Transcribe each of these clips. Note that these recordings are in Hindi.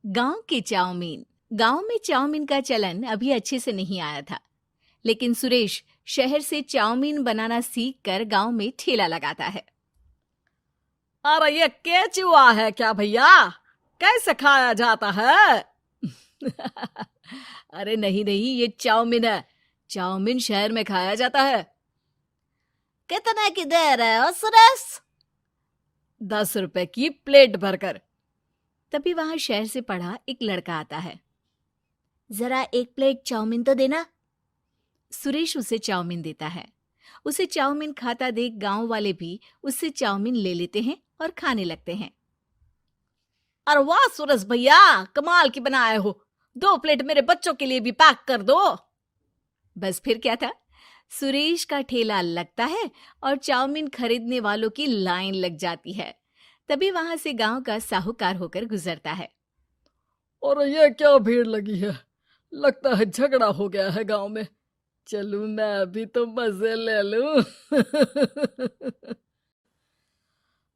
गांव के चाउमीन। गांव में चाउमीन का चलन अभी अच्छे से नहीं आया था, लेकिन सुरेश शहर से चाउमीन बनाना सीखकर गांव में ठेला लगाता है। अरे ये केचुआ है क्या भैया? कैसे खाया जाता है? अरे नहीं नहीं, ये चाउमीन है। चाउमीन शहर में खाया जाता है। कितने की दे रहे हो सुरेश? 10 रुपए की प्लेट भरकर। तभी वहां शहर से पढ़ा एक लड़का आता है। जरा एक प्लेट चाउमीन तो देना। सुरेश उसे चाउमीन देता है। उसे चाउमीन खाता देख गांव वाले भी उससे चाउमीन ले लेते हैं और खाने लगते हैं। अरे वाह सुरेश भैया, कमाल की बनाए हो। 2 प्लेट मेरे बच्चों के लिए भी पैक कर दो। बस फिर क्या था, सुरेश का ठेला लगता है और चाउमीन खरीदने वालों की लाइन लग जाती है। तभी वहां से गांव का साहूकार होकर गुजरता है। और ये क्या भीड़ लगी है? लगता है झगड़ा हो गया है गांव में। चलूं मैं अभी तो मजे ले लूं।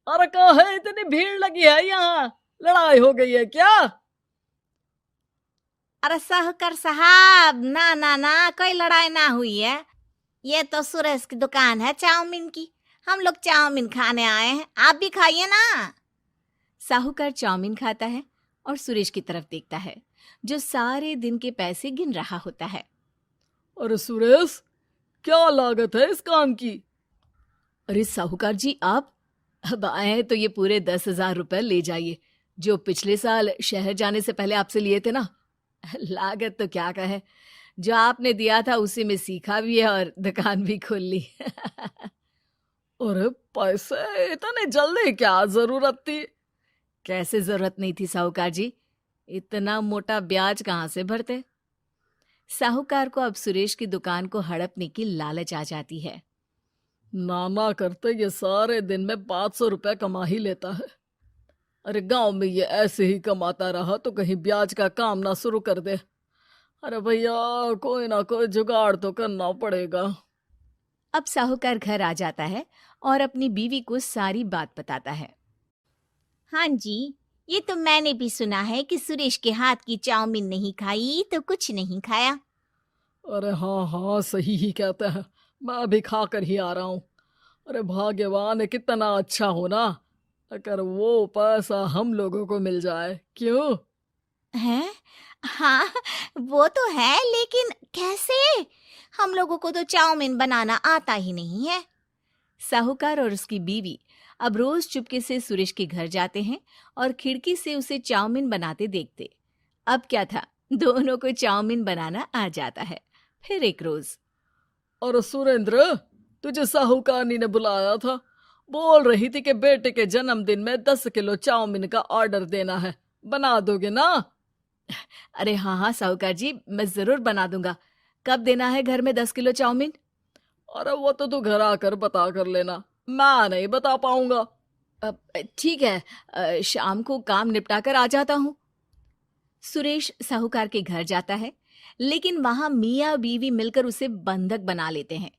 अरे कहाँ है, इतनी भीड़ लगी है यहाँ? लड़ाई हो गई है क्या? अरे साहूकार साहब, ना ना ना, कोई लड़ाई ना हुई है। ये तो सुरेश की दुकान है चाउमीन की। हम लोग चाउमीन खाने आए हैं, आप भी खाइए ना। साहूकार चाउमीन खाता है और सुरेश की तरफ देखता है, जो सारे दिन के पैसे गिन रहा होता है। अरे सुरेश, क्या लागत है इस काम की? अरे साहूकार जी, आप अब आए हैं तो ये पूरे 10,000 रुपए ले जाइए, जो पिछले साल शहर जाने से पहले आपसे लिए थे ना। लागत तो क्या कहे, जो आपने दिया था उसी में सीखा भी है और दुकान भी खोल ली। अरे पैसे इतने जल्दी क्या जरूरत थी? कैसे जरूरत नहीं थी साहूकार जी, इतना मोटा ब्याज कहाँ से भरते। साहूकार को अब सुरेश की दुकान को हड़पने की लालच आ जाती है। नाना करते ये सारे दिन में 500 रुपए कमा ही लेता है। अरे गांव में ये ऐसे ही कमाता रहा तो कहीं ब्याज का काम ना शुरू कर दे। अरे भैया, कोई ना कोई जुगाड़ तो करना पड़ेगा। अब साहूकार घर आ जाता है और अपनी बीवी को सारी बात बताता है। हाँ जी, ये तो मैंने भी सुना है कि सुरेश के हाथ की चाउमीन नहीं खाई तो कुछ नहीं खाया। अरे हाँ हाँ, सही ही कहते हैं। मैं अभी खा कर ही आ रहा हूँ। अरे भाग्यवान है, कितना अच्छा हो ना अगर वो पैसा हम लोगों को मिल जाए। क्यों? हैं? हाँ, वो तो है, लेकिन कैसे? हम लोगों को तो चाउमीन बनाना आता ही नहीं है। साहूकार और उसकी बीवी अब रोज चुपके से सुरेश के घर जाते हैं और खिड़की से उसे चाउमीन बनाते देखते। अब क्या था, दोनों को चाउमीन बनाना आ जाता है। फिर एक रोज, और सुरेंद्र, तुझे साहूकारनी ने बुलाया था। बोल रही थी कि बेटे के जन्मदिन में 10 किलो चाउमीन का ऑर्डर देना है। बना दोगे ना? अरे हाँ हाँ साहूकार जी, मैं जरूर बना दूंगा। कब देना है घर में 10 किलो चाउमीन? अरे वो तो तू घर आकर बता कर लेना, मैं नहीं बता पाऊंगा। ठीक है, शाम को काम निपटा कर आ जाता हूँ। सुरेश साहूकार के घर जाता है, लेकिन वहां मियाँ बीवी मिलकर उसे बंधक बना लेते हैं।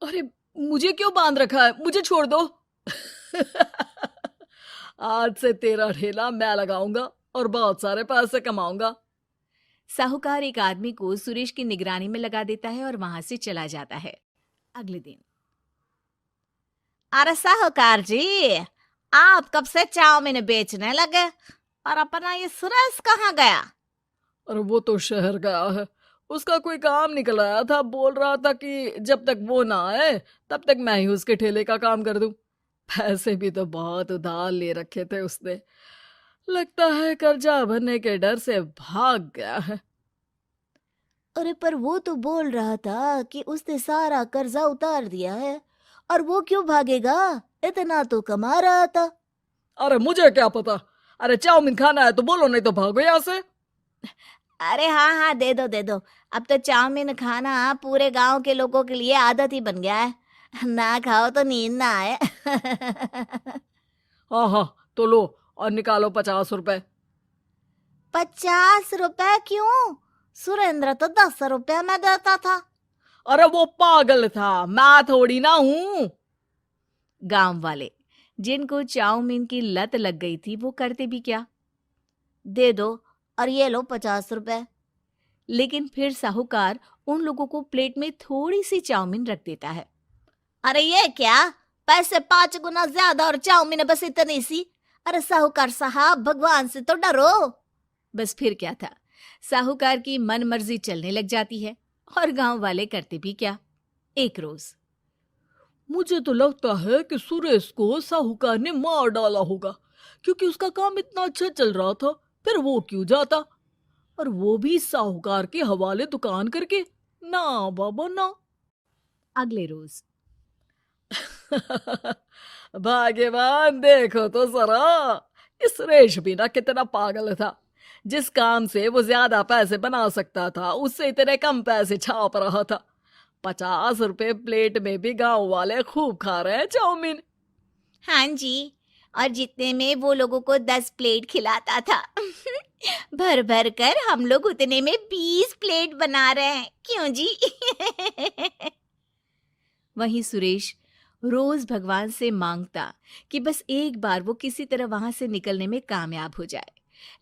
अरे मुझे क्यों बांध रखा है? मुझे छोड़ दो। आज से तेरा ठेला मैं लगाऊंगा और बहुत सारे पैसे कमाऊंगा। साहूकार एक आदमी को सुरेश की निगरानी में लगा देता है और वहां से चला जाता है। अगले दिन, अरे साहूकार जी, आप कब से चाउमीन बेचने लगे और अपना ये सुरेश कहाँ गया? और वो तो शहर गया है। उसका कोई काम निकल आया था। बोल रहा था कि जब तक वो ना आए तब तक मैं ही उसके ठेले का काम कर दूं। पैसे भी तो बहुत उधार ले रखे थे उसने। लगता है कर्जा भरने के डर से भाग गया है। अरे पर वो तो बोल रहा था कि उसने सारा कर्जा उतार दिया है, और वो क्यों भागेगा? इतना तो कमा रहा था। अरे मुझे क्या पता। अरे चाउमीन खाना है तो बोलो, नहीं तो भागो यहाँ से। अरे हाँ हाँ, दे दो दे दो। अब तो चाउमीन खाना पूरे गांव के लोगों के लिए आदत ही बन गया है। ना खाओ तो नींद ना आए। हाँ हाँ, तो लो और निकालो 50 रुपए। 50 रुपए क्यों? सुरेंद्र तो 10 रुपए में देता था। अरे वो पागल था, मैं थोड़ी ना हूँ। गांव वाले, जिनको चाउमीन की लत लग गई थी, वो करते भी क्या, दे दो और ये लो 50 रुपए। लेकिन फिर साहूकार उन लोगों को प्लेट में थोड़ी सी चाउमीन रख देता है। अरे ये क्या, पैसे 5 गुना ज्यादा और चाउमीन बस इतनी सी। अरे साहूकार साहब, भगवान से तो डरो। बस फिर क्या था, साहूकार की मन मर्जी चलने लग जाती है और गांव वाले करते भी क्या। एक रोज मुझे तो लगता है कि सुरेश को साहूकार ने मार डाला होगा, क्योंकि उसका काम इतना अच्छा चल रहा था, फिर वो क्यों जाता, और वो भी साहूकार के हवाले दुकान करके। ना बाबा ना। अगले रोज भाग्यवान, देखो तो जरा, इस सुरेश भी ना कितना पागल था। जिस काम से वो ज्यादा पैसे बना सकता था, उससे इतने कम पैसे छाप रहा था। 50 रुपए प्लेट में भी गांव वाले खूब खा रहे हैं चाउमीन। हाँ जी, और जितने में वो लोगों को 10 प्लेट खिलाता था भर भर कर हम लोग उतने में 20 प्लेट बना रहे हैं। क्यों जी? वहीं सुरेश रोज भगवान से मांगता कि बस एक बार वो किसी तरह वहां से निकलने में कामयाब हो जाए,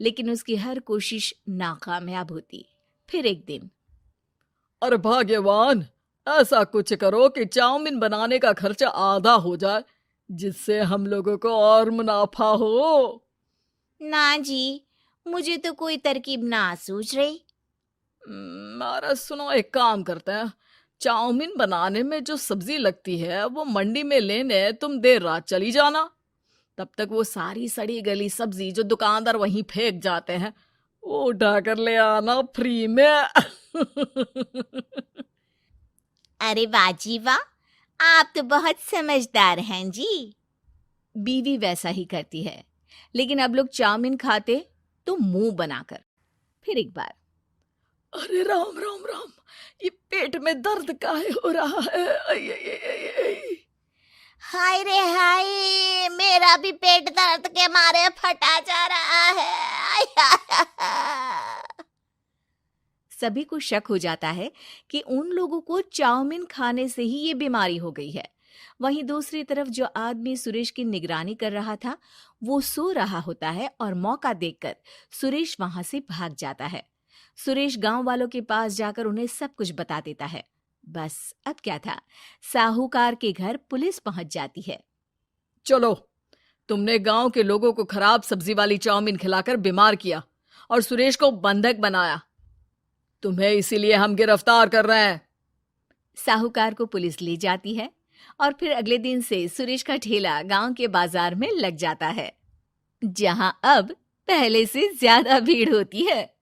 लेकिन उसकी हर कोशिश नाकामयाब होती। फिर एक दिन अरे भाग्यवान, ऐसा कुछ करो कि चाउमीन बनाने का खर्चा आधा हो जाए, जिससे हम लोगों को और मुनाफा हो। ना जी, मुझे तो कोई तरकीब ना सूझ रही। अरे सुनो, एक काम करते हैं। चाउमीन बनाने में जो सब्जी लगती है वो मंडी में लेने तुम देर रात चली जाना। तब तक वो सारी सड़ी गली सब्जी जो दुकानदार वहीं फेंक जाते हैं, वो उठा कर ले आना फ्री में। अरे वाह जी वाह, आप तो बहुत समझदार हैं जी। बीवी वैसा ही करती है, लेकिन अब लोग चाउमीन खाते तो मुंह बनाकर। फिर एक बार अरे राम राम राम, ये पेट में दर्द काहे हो रहा है? आई, आई, आई, आई, आई। हाय रे हाय, मेरा भी पेट दर्द के मारे फटा जा रहा है। सभी को शक हो जाता है कि उन लोगों को चाउमीन खाने से ही ये बीमारी हो गई है। वहीं दूसरी तरफ जो आदमी सुरेश की निगरानी कर रहा था, वो सो रहा होता है और मौका देखकर सुरेश वहां से भाग जाता है। सुरेश गांव वालों के पास जाकर उन्हें सब कुछ बता देता है। बस अब क्या था, साहूकार के घर पुलिस पहुंच जाती है। चलो, तुमने गांव के लोगों को खराब सब्जी वाली चाउमीन खिलाकर बीमार किया और सुरेश को बंधक बनाया। तुम्हें इसीलिए हम गिरफ्तार कर रहे हैं। साहूकार को पुलिस ले जाती है और फिर अगले दिन से सुरेश का ठेला गांव के बाजार में लग जाता है, जहां अब पहले से ज्यादा भीड़ होती है।